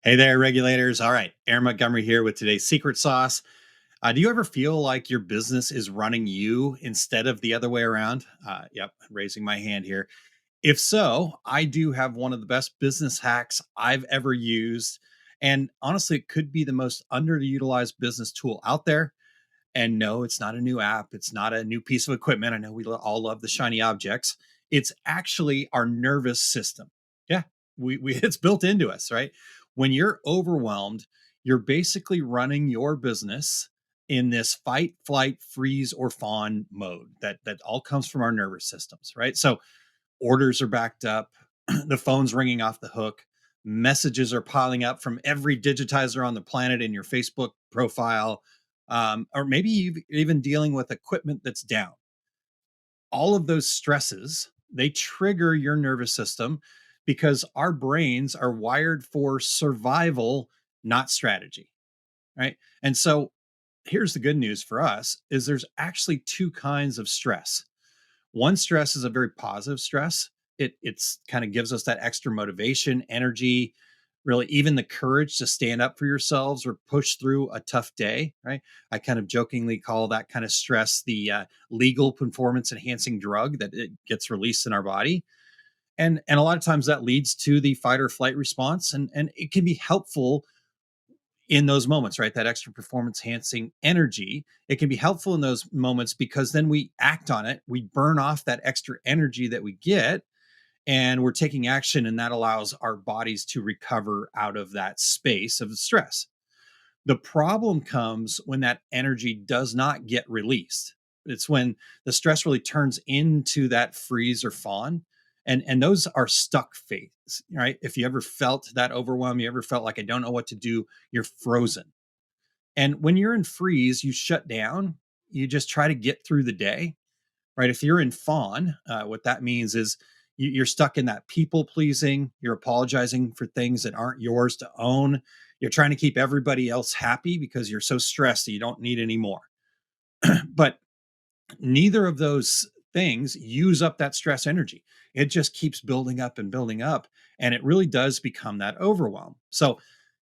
Hey there, regulators. All right, Aaron Montgomery here with today's secret sauce. Do you ever feel like your business is running you instead of the other way around? Yep, raising my hand here. If so, I do have one of the best business hacks I've ever used. And honestly, it could be the most underutilized business tool out there. And no, it's not a new app. It's not a new piece of equipment. I know we all love the shiny objects. It's actually our nervous system. Yeah, we it's built into us, right? When you're overwhelmed, you're basically running your business in this fight, flight, freeze, or fawn mode that all comes from our nervous systems, right? So orders are backed up, the phone's ringing off the hook, messages are piling up from every digitizer on the planet in your Facebook profile, or maybe even dealing with equipment that's down. All of those stresses, they trigger your nervous system because our brains are wired for survival, not strategy, right? And so here's the good news for us is there's actually two kinds of stress. One stress is a very positive stress. It's kind of gives us that extra motivation, energy, really even the courage to stand up for yourselves or push through a tough day, right? I kind of jokingly call that kind of stress the legal performance enhancing drug that it gets released in our body. And a lot of times that leads to the fight or flight response, and it can be helpful in those moments, right? That extra performance enhancing energy. It can be helpful in those moments because then we act on it. We burn off that extra energy that we get and we're taking action, and that allows our bodies to recover out of that space of stress. The problem comes when that energy does not get released. It's when the stress really turns into that freeze or fawn. And those are stuck phases, right? If you ever felt that overwhelm, you ever felt like I don't know what to do, you're frozen. And when you're in freeze, you shut down, you just try to get through the day, right? If you're in fawn, what that means is you're stuck in that people pleasing, you're apologizing for things that aren't yours to own. You're trying to keep everybody else happy because you're so stressed that you don't need any more. But neither of those things use up that stress energy. It just keeps building up and building up. And it really does become that overwhelm. So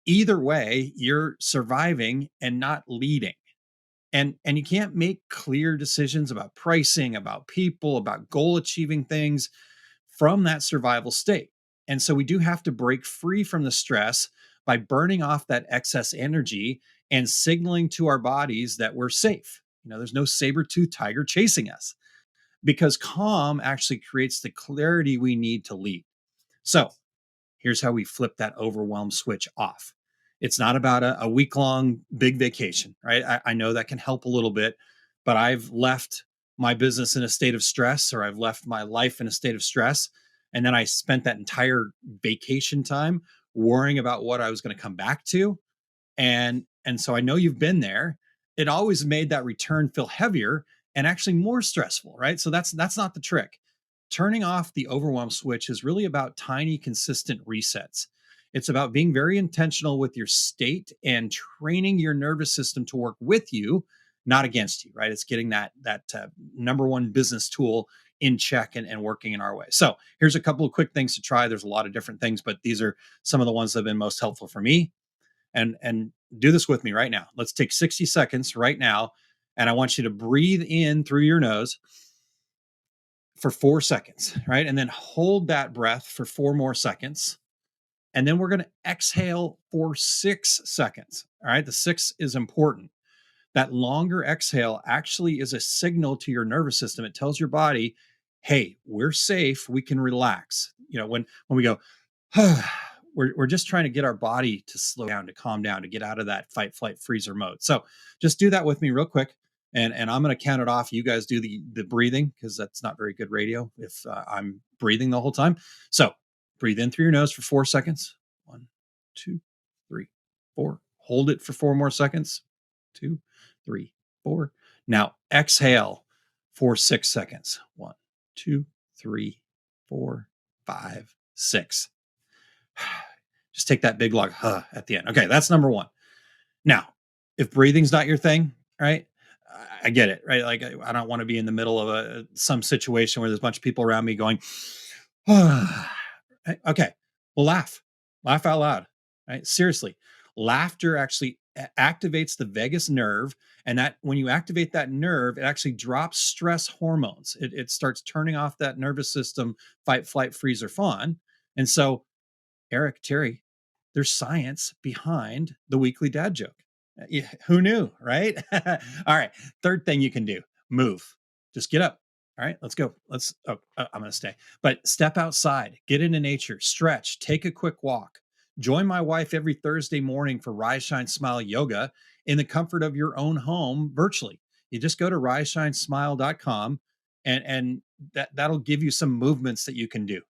either way, you're surviving and not leading. And you can't make clear decisions about pricing, about people, about goal achieving things from that survival state. And so we do have to break free from the stress by burning off that excess energy and signaling to our bodies that we're safe. There's no saber-toothed tiger chasing us because calm actually creates the clarity we need to lead. So here's how we flip that overwhelm switch off. It's not about a week long big vacation, right? I know that can help a little bit, but I've left my business in a state of stress, or I've left my life in a state of stress. And then I spent that entire vacation time worrying about what I was going to come back to. And so I know you've been there. It always made that return feel heavier and actually more stressful, right? So that's not the trick. Turning off the overwhelm switch is really about tiny, consistent resets. It's about being very intentional with your state and training your nervous system to work with you, not against you, right? It's getting that number one business tool in check and working in our way. So here's a couple of quick things to try. There's a lot of different things, but these are some of the ones that have been most helpful for me. And do this with me right now. Let's take 60 seconds right now, and I want you to breathe in through your nose for 4 seconds, right? And then hold that breath for 4 more seconds. And then we're going to exhale for 6 seconds. All right. The six is important. That longer exhale actually is a signal to your nervous system. It tells your body, hey, we're safe. We can relax. When we go, we're just trying to get our body to slow down, to calm down, to get out of that fight, flight, freezer mode. So just do that with me real quick. And I'm going to count it off. You guys do the breathing because that's not very good radio if I'm breathing the whole time. So breathe in through your nose for 4 seconds. 1, 2, 3, 4. Hold it for 4 more seconds. 2, 3, 4. Now exhale for 6 seconds. 1, 2, 3, 4, 5, 6. Just take that big log at the end. Okay, that's number one. Now, if breathing's not your thing, right? I get it, right? Like I don't want to be in the middle of some situation where there's a bunch of people around me going, okay, well, laugh out loud. right? Seriously, laughter actually activates the vagus nerve. And that when you activate that nerve, it actually drops stress hormones. It starts turning off that nervous system, fight, flight, freeze, or fawn. And so, Eric, Terry, there's science behind the weekly dad joke. Yeah, who knew, right? All right. Third thing you can do, move. Just get up. All right, let's go. I'm going to stay. But step outside, get into nature, stretch, take a quick walk. Join my wife every Thursday morning for Rise, Shine, Smile yoga in the comfort of your own home virtually. You just go to riseshinesmile.com and that'll give you some movements that you can do.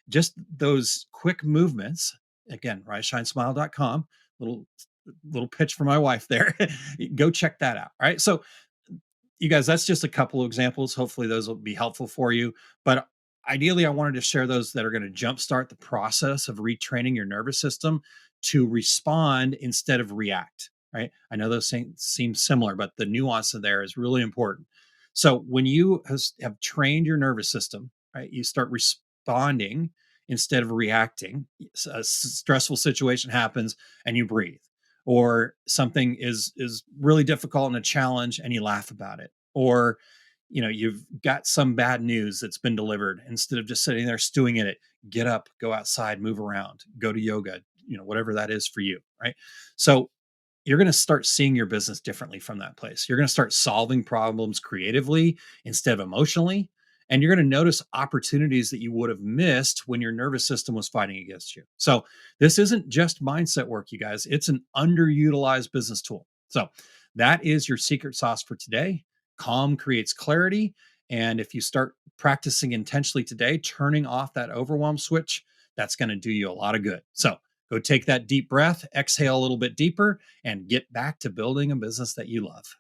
Just those quick movements. Again, riseshinesmile.com. Little pitch for my wife there. Go check that out. All right. So you guys, that's just a couple of examples. Hopefully, those will be helpful for you. But ideally, I wanted to share those that are going to jumpstart the process of retraining your nervous system to respond instead of react. Right. I know those things seem similar, but the nuance of there is really important. So when you have trained your nervous system, right, you start responding instead of reacting. A stressful situation happens and you breathe, or something is really difficult and a challenge and you laugh about it, or you've got some bad news that's been delivered. Instead of just sitting there stewing in it, get up, go outside, move around, go to yoga, whatever that is for you, right? So you're going to start seeing your business differently from that place. You're going to start solving problems creatively instead of emotionally. And you're going to notice opportunities that you would have missed when your nervous system was fighting against you. So, this isn't just mindset work, you guys. It's an underutilized business tool. So, that is your secret sauce for today. Calm creates clarity. And if you start practicing intentionally today, turning off that overwhelm switch, that's going to do you a lot of good. So, go take that deep breath, exhale a little bit deeper, and get back to building a business that you love.